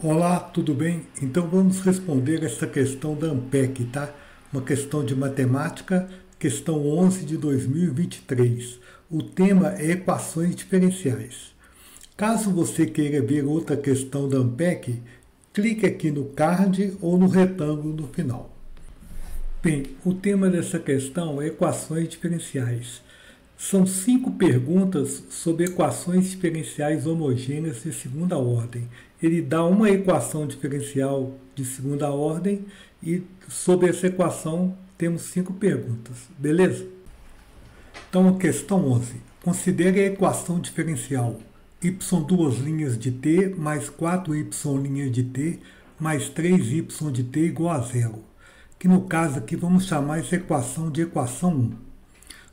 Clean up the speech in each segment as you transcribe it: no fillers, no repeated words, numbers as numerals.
Olá, tudo bem? Então vamos responder essa questão da ANPEC, tá? Uma questão de matemática, questão 11 de 2023. O tema é equações diferenciais. Caso você queira ver outra questão da ANPEC, clique aqui no card ou no retângulo no final. Bem, o tema dessa questão é equações diferenciais. São 5 perguntas sobre equações diferenciais homogêneas de segunda ordem. Ele dá uma equação diferencial de segunda ordem e sobre essa equação temos 5 perguntas, beleza? Então, a questão 11. Considere a equação diferencial y duas linhas de t mais 4y linhas de t mais 3y de t igual a zero. Que no caso aqui vamos chamar essa equação de equação 1.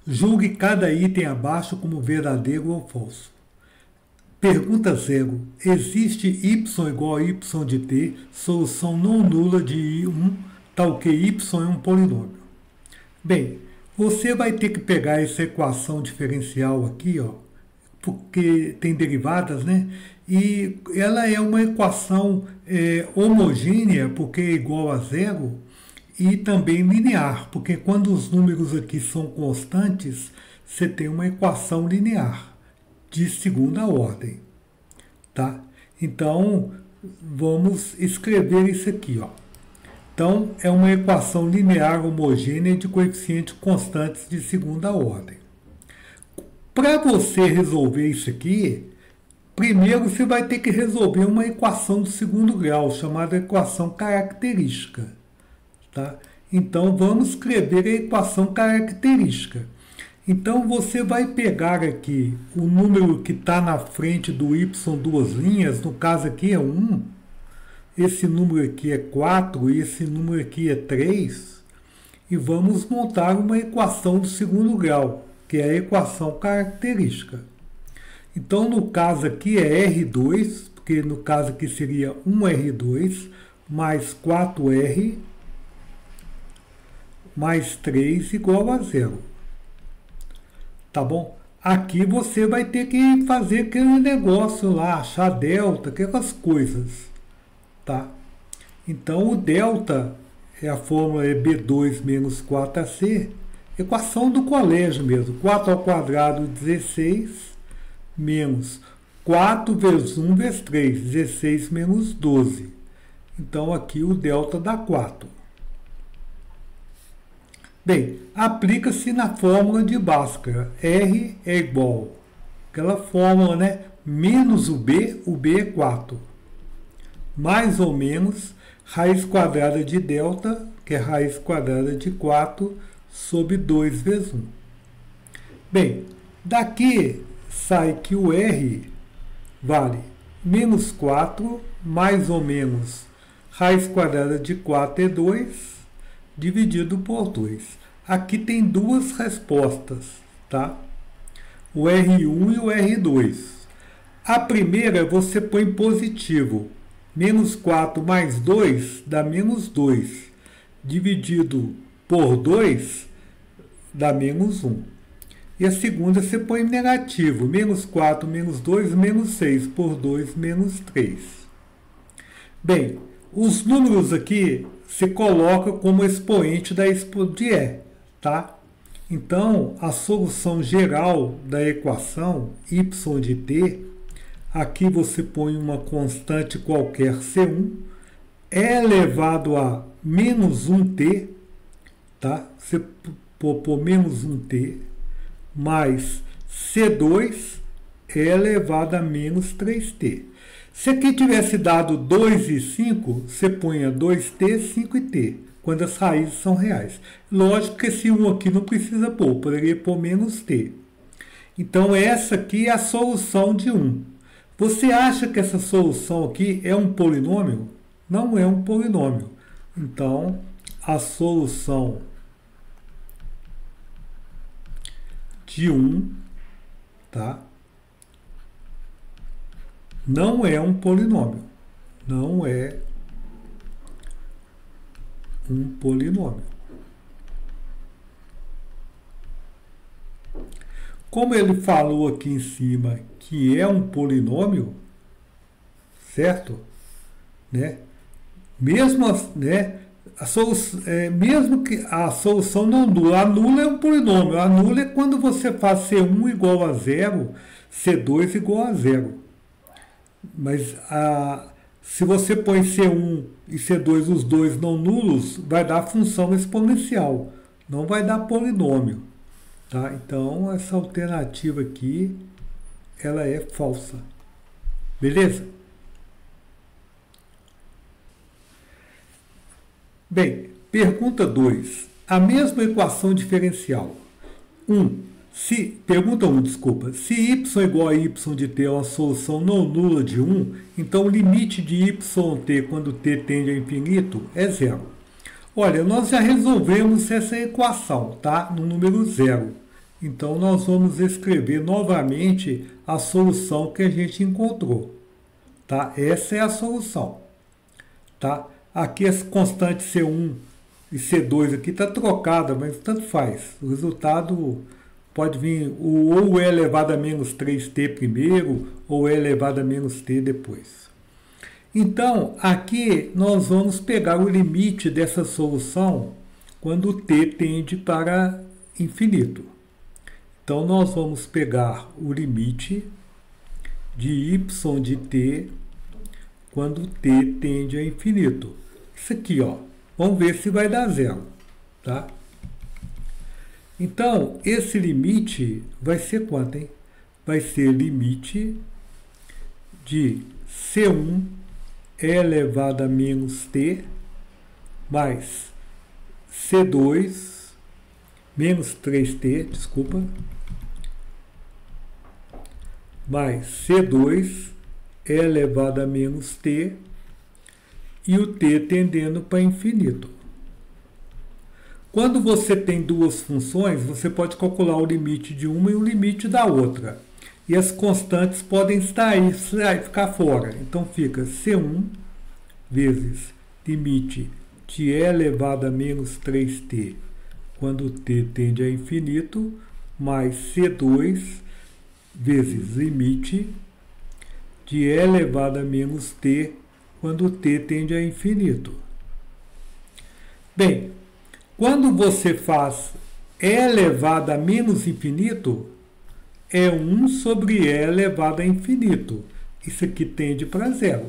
Julgue cada item abaixo como verdadeiro ou falso. Pergunta 0. Existe y igual a y de t, solução não nula de 1, tal que y é um polinômio. Bem, você vai ter que pegar essa equação diferencial aqui, ó, porque tem derivadas, né? E ela é uma equação homogênea, porque é igual a zero, e também linear, porque quando os números aqui são constantes, você tem uma equação linear de segunda ordem, tá? Então, vamos escrever isso aqui, ó. Então, é uma equação linear homogênea de coeficientes constantes de segunda ordem. Para você resolver isso aqui, primeiro você vai ter que resolver uma equação do segundo grau, chamada equação característica. Tá? Então, vamos escrever a equação característica. Então, você vai pegar aqui o número que está na frente do y duas linhas, no caso aqui é 1, esse número aqui é 4 e esse número aqui é 3, e vamos montar uma equação do segundo grau, que é a equação característica. Então, no caso aqui é R2, porque no caso aqui seria 1R2 mais 4R mais 3 igual a zero. Tá bom? Aqui você vai ter que fazer aquele negócio lá, achar delta, aquelas coisas. Tá? Então, o delta, a fórmula é B2 menos 4AC, equação do colégio mesmo. 4 ao quadrado, 16, menos 4 vezes 1 vezes 3, 16 menos 12. Então, aqui o delta dá 4. Bem, aplica-se na fórmula de Bhaskara. R é igual àquela fórmula, né? Menos o B é 4. Mais ou menos raiz quadrada de delta, que é raiz quadrada de 4, sobre 2 vezes 1. Bem, daqui sai que o R vale menos 4, mais ou menos raiz quadrada de 4 é 2, dividido por 2. Aqui tem duas respostas, tá? O R1 e o R2. A primeira você põe positivo. Menos 4 mais 2 dá menos 2. Dividido por 2 dá menos 1. E a segunda você põe negativo. Menos 4 menos 2, menos 6. Por 2, menos 3. Bem, os números aqui se coloca como expoente da de E, tá? Então, a solução geral da equação y de t, aqui você põe uma constante qualquer C1, é elevado a menos 1t, tá? Você por menos 1t, mais C2 é elevado a menos 3t. Se aqui tivesse dado 2 e 5, você punha 2t, 5 e t, quando as raízes são reais. Lógico que esse 1 aqui não precisa pôr, poderia pôr menos t. Então, essa aqui é a solução de 1. Você acha que essa solução aqui é um polinômio? Não é um polinômio. Então, a solução de 1, tá? Não é um polinômio. Não é um polinômio. Como ele falou aqui em cima que é um polinômio, certo? né? Mesmo, né, mesmo que a solução não nula, a nula é um polinômio, a nula é quando você faz C1 igual a zero, C2 igual a zero. Mas se você põe C1 e C2, os dois não nulos, vai dar função exponencial, não vai dar polinômio. Tá? Então, essa alternativa aqui, ela é falsa. Beleza? Bem, pergunta 2. A mesma equação diferencial. Pergunta 1, desculpa. Se y igual a y de t é uma solução não nula de 1, então o limite de yt quando t tende a infinito é zero. Olha, nós já resolvemos essa equação, tá? No número 0. Então, nós vamos escrever novamente a solução que a gente encontrou. Tá? Essa é a solução. Tá? Aqui as constantes C1 e C2 aqui está trocada, mas tanto faz. O resultado pode vir ou E elevado a menos 3t primeiro, ou E elevado a menos t depois. Então, aqui nós vamos pegar o limite dessa solução quando t tende para infinito. Então, nós vamos pegar o limite de y de t quando t tende a infinito. Isso aqui, ó. Vamos ver se vai dar zero, tá? Então, esse limite vai ser quanto, hein? Vai ser limite de C1 elevado a menos t mais C2 menos 3t, desculpa, mais C2 elevado a menos t e o t tendendo para infinito. Quando você tem duas funções, você pode calcular o limite de uma e o limite da outra. E as constantes podem ficar fora. Então fica C1 vezes limite de e elevado a menos 3t quando t tende a infinito, mais C2 vezes limite de e elevado a menos t quando t tende a infinito. Bem, quando você faz e elevado a menos infinito, é 1 sobre e elevado a infinito. Isso aqui tende para zero,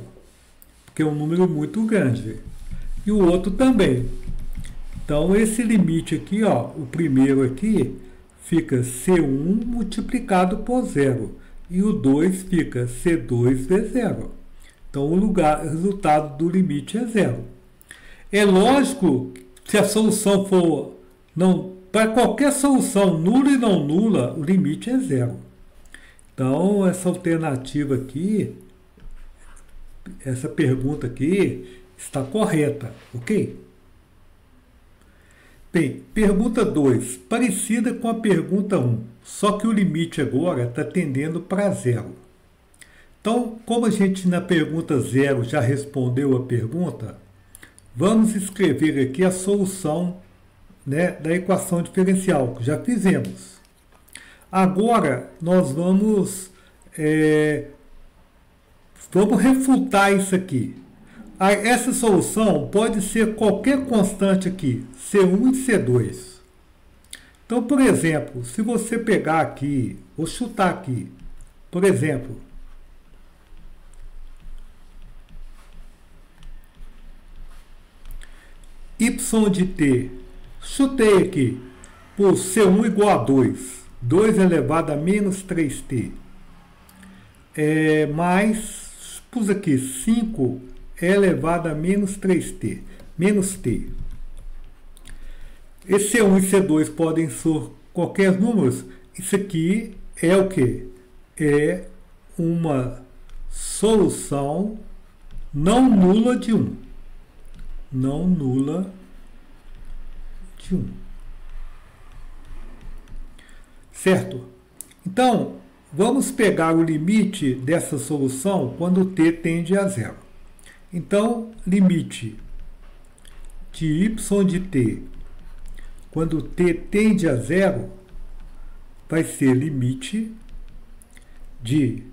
porque é um número muito grande. E o outro também. Então, esse limite aqui, ó, o primeiro aqui, fica C1 multiplicado por zero. E o 2 fica C2 vezes zero. Então, o resultado do limite é zero. É lógico, se a solução for... para qualquer solução nula e não nula, o limite é zero. Então, essa alternativa aqui, essa pergunta aqui, está correta, ok? Bem, pergunta 2, parecida com a pergunta 1, só que o limite agora está tendendo para zero. Então, como a gente na pergunta 0 já respondeu a pergunta, vamos escrever aqui a solução, né, da equação diferencial, que já fizemos. Agora, nós vamos refutar isso aqui. Essa solução pode ser qualquer constante aqui, C1 e C2. Então, por exemplo, se você pegar aqui, vou chutar aqui, por exemplo, y de t, chutei aqui, por C1 igual a 2, 2 elevado a menos 3t, mais, pus aqui, 5 elevado a menos 3t, menos t. Esse C1 e C2 podem ser qualquer número. Isso aqui é o quê? É uma solução não nula de 1. Não nula de 1. Certo? Então, vamos pegar o limite dessa solução quando t tende a zero. Então, limite de y de t quando t tende a zero vai ser limite de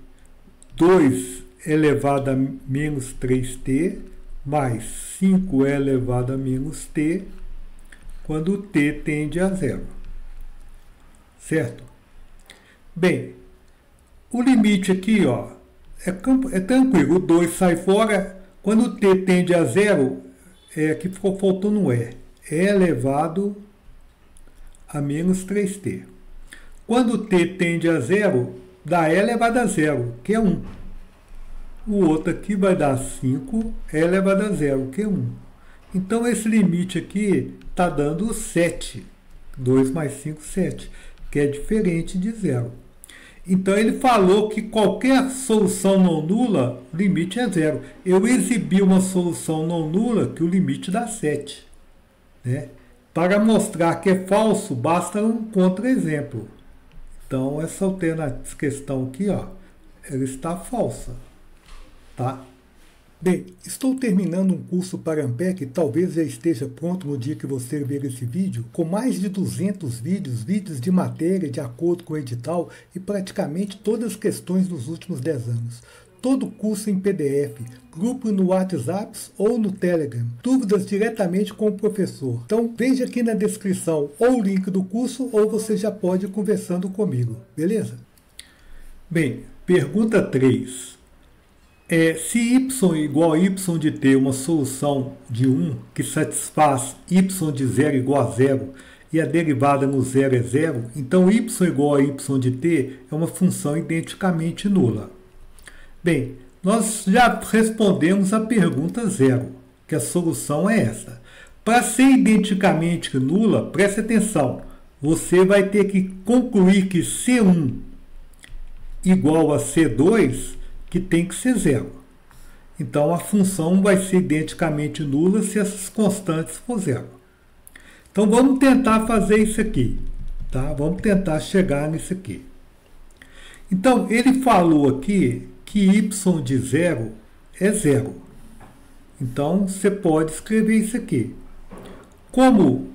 2 elevado a menos 3t mais 5e elevado a menos t, quando t tende a zero. Certo? Bem, o limite aqui, ó, é tranquilo. O 2 sai fora. Quando t tende a zero, aqui ficou faltando um e. É elevado a menos 3t. Quando t tende a zero, dá e elevado a zero, que é 1. O outro aqui vai dar 5 e elevado a zero, que é 1. Então, esse limite aqui está dando 7. 2 mais 5, 7, que é diferente de zero. Então, ele falou que qualquer solução não nula, o limite é zero. Eu exibi uma solução não nula que o limite dá 7. Né? Para mostrar que é falso, basta um contra-exemplo. Então, essa questão aqui, ó, ela está falsa. Tá? Bem, estou terminando um curso para Ampere que talvez já esteja pronto no dia que você ver esse vídeo, com mais de 200 vídeos de matéria de acordo com o edital e praticamente todas as questões dos últimos 10 anos. Todo curso em PDF, grupo no WhatsApp ou no Telegram, dúvidas diretamente com o professor. Então veja aqui na descrição ou o link do curso ou você já pode ir conversando comigo, beleza? Bem, pergunta 3. Se y igual a y de t uma solução de 1 que satisfaz y de 0 igual a 0 e a derivada no 0 é 0, então y igual a y de t é uma função identicamente nula. Bem, nós já respondemos a pergunta 0, que a solução é essa. Para ser identicamente nula, preste atenção, você vai ter que concluir que C1 igual a C2, que tem que ser 0. Então, a função vai ser identicamente nula se essas constantes for 0. Então, vamos tentar fazer isso aqui. Tá? Vamos tentar chegar nisso aqui. Então, ele falou aqui que y de 0 é 0. Então, você pode escrever isso aqui. Como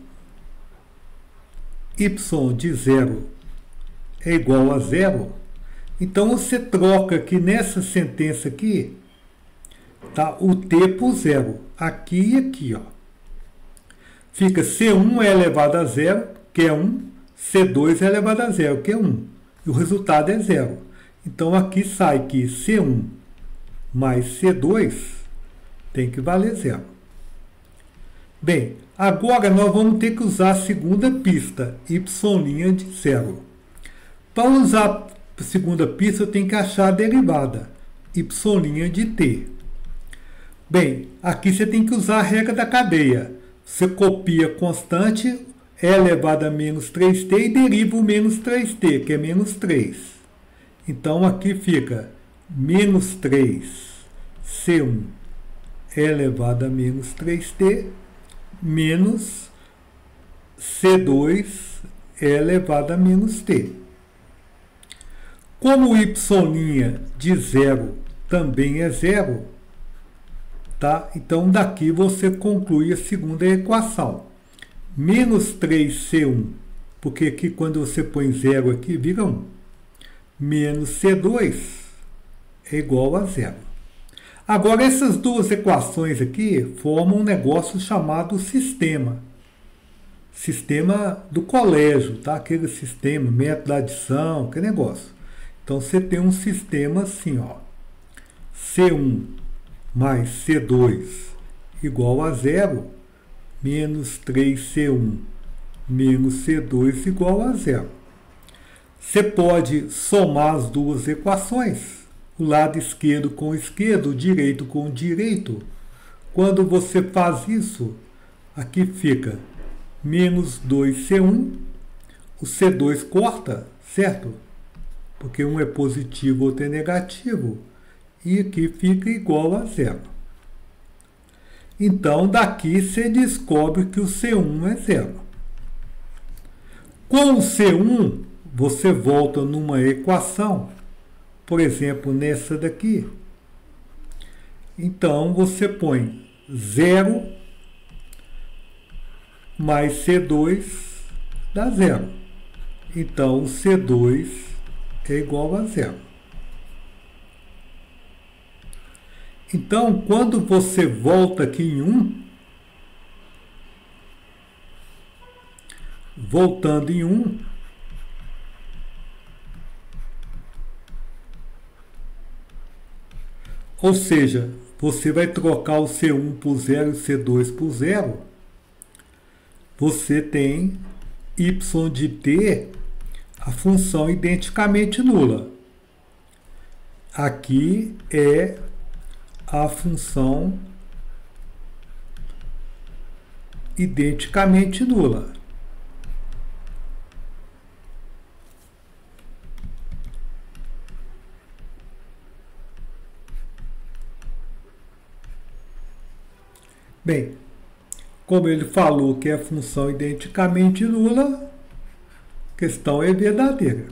y de 0 é igual a 0, então você troca aqui nessa sentença aqui, tá, o t por 0. Aqui e aqui, ó. Fica C1 é elevado a 0, que é 1. C2 é elevado a 0, que é 1. E o resultado é 0. Então, aqui sai que C1 mais C2 tem que valer 0. Bem, agora nós vamos ter que usar a segunda pista, y' de 0. Para usar a segunda pista, eu tenho que achar a derivada, y' de t. Bem, aqui você tem que usar a regra da cadeia. Você copia a constante, e elevado a menos 3t e deriva o menos 3t, que é menos 3. Então, aqui fica menos 3c1 e elevado a menos 3t menos c2 e elevado a menos t. Como o y' de 0 também é 0, tá? Então, daqui você conclui a segunda equação. Menos 3c1, porque aqui quando você põe 0 aqui, vira 1. Menos c2 é igual a 0. Agora, essas duas equações aqui formam um negócio chamado sistema. Sistema do colégio, tá? Aquele sistema, método da adição, aquele negócio. Então, você tem um sistema assim, ó. C1 mais C2 igual a 0, menos 3C1 menos C2 igual a 0. Você pode somar as duas equações, o lado esquerdo com o esquerdo, o direito com o direito. Quando você faz isso, aqui fica menos 2C1, o C2 corta, certo? Porque um é positivo, outro é negativo. E aqui fica igual a 0. Então, daqui você descobre que o C1 é 0. Com o C1, você volta numa equação, por exemplo, nessa daqui. Então, você põe 0 mais C2 dá 0. Então, o C2 é igual a 0. Então, quando você volta aqui em 1, voltando em 1, ou seja, você vai trocar o C1 por 0 e o C2 por 0, você tem y de t, a função identicamente nula. Aqui é a função identicamente nula. Bem, como ele falou que é função identicamente nula, a questão é verdadeira.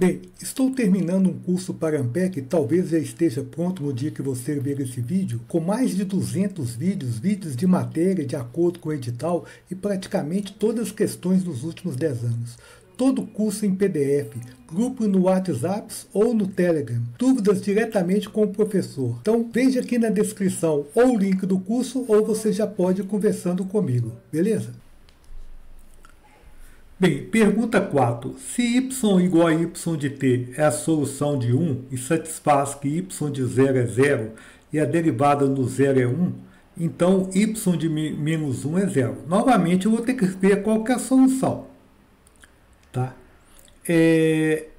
Bem, estou terminando um curso para Ampere que talvez já esteja pronto no dia que você ver esse vídeo, com mais de 200 vídeos de matéria de acordo com o edital e praticamente todas as questões dos últimos 10 anos. Todo o curso em PDF, grupo no WhatsApp ou no Telegram, dúvidas diretamente com o professor. Então veja aqui na descrição ou o link do curso ou você já pode ir conversando comigo, beleza? Bem, pergunta 4. Se y igual a y de t é a solução de 1 e satisfaz que y de 0 é 0 e a derivada no 0 é 1, então y de menos 1 é 0. Novamente, eu vou ter que ver qual que é a solução. Tá? Y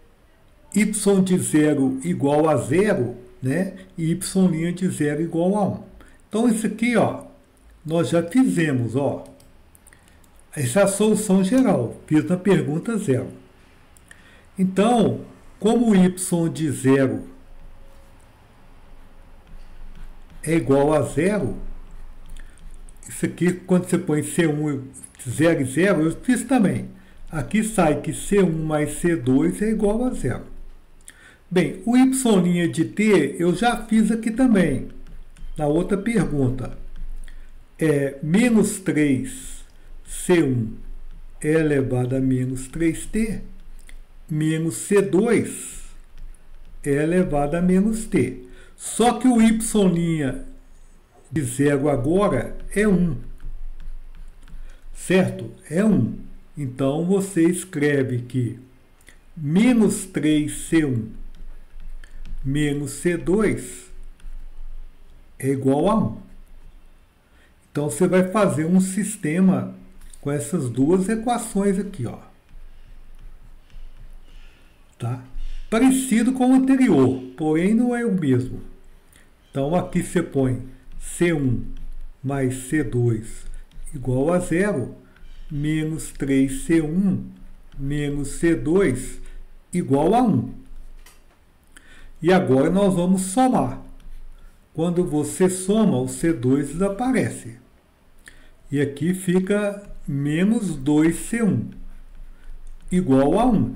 de 0 igual a 0, né? E y' de 0 igual a 1. Então, isso aqui, ó, nós já fizemos, ó. Essa é a solução geral, fiz na pergunta 0. Então, como y de 0 é igual a 0, isso aqui, quando você põe C1, 0 e 0, eu fiz também. Aqui sai que C1 mais C2 é igual a 0. Bem, o y' de t eu já fiz aqui também, na outra pergunta. É menos 3 C1 é elevado a menos 3t, menos C2 é elevado a menos t. Só que o y' de 0 agora é 1. Certo? É 1. Então, você escreve que menos 3C1 menos C2 é igual a 1. Então, você vai fazer um sistema com essas duas equações aqui, ó. Tá? Parecido com o anterior, porém não é o mesmo. Então, aqui você põe C1 mais C2 igual a 0, menos 3C1 menos C2 igual a 1. E agora nós vamos somar. Quando você soma, o C2 desaparece. E aqui fica menos 2C1 igual a 1.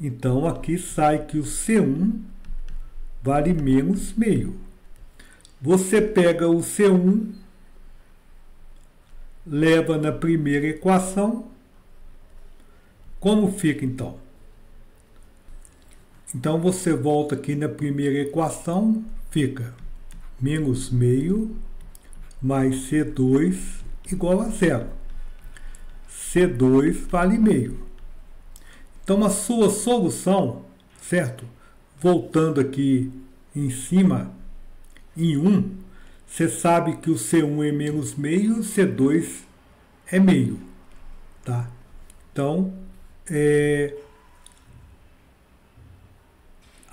Então, aqui sai que o C1 vale menos meio. Você pega o C1, leva na primeira equação. Como fica, então? Então, você volta aqui na primeira equação, fica menos meio mais C2 igual a 0. C2 vale meio. Então, a sua solução, certo? Voltando aqui em cima, em 1, você sabe que o C1 é menos meio e o C2 é meio. Tá? Então,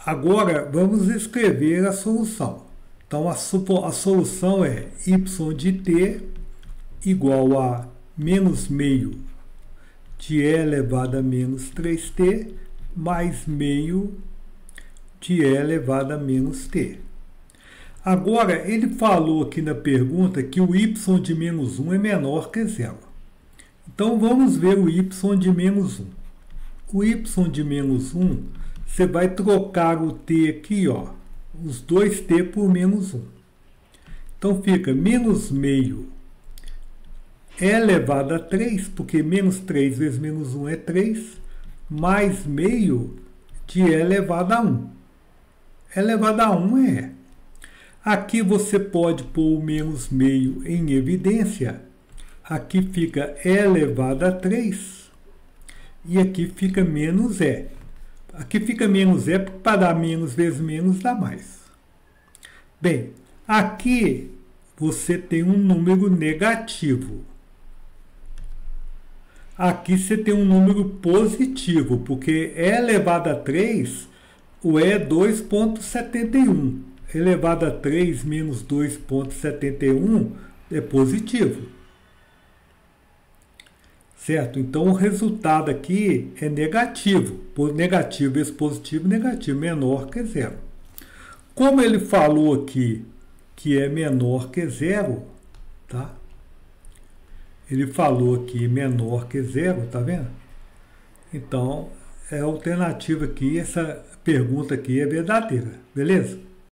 agora, vamos escrever a solução. Então, a solução é y de t igual a menos meio de e elevado a menos 3t mais meio de e elevado a menos t. Agora, ele falou aqui na pergunta que o y de menos 1 é menor que 0. Então, vamos ver o y de menos 1. O y de menos 1, você vai trocar o t aqui, ó, os dois t por menos 1. Então, fica menos meio é elevado a 3, porque menos 3 vezes menos 1 é 3, mais meio de e elevado a 1. Elevado a 1 é. Aqui você pode pôr o menos meio em evidência. Aqui fica E elevado a 3. E aqui fica menos E. Aqui fica menos E, porque para dar menos vezes menos dá mais. Bem, aqui você tem um número negativo. Aqui você tem um número positivo, porque E elevado a 3, o E é 2,71. Elevado a 3 menos 2,71 é positivo. Certo? Então, o resultado aqui é negativo. Por negativo vezes positivo, negativo, menor que zero. Como ele falou aqui que é menor que zero, tá? Ele falou aqui menor que zero, tá vendo? Então, é a alternativa aqui, essa pergunta aqui é verdadeira, beleza?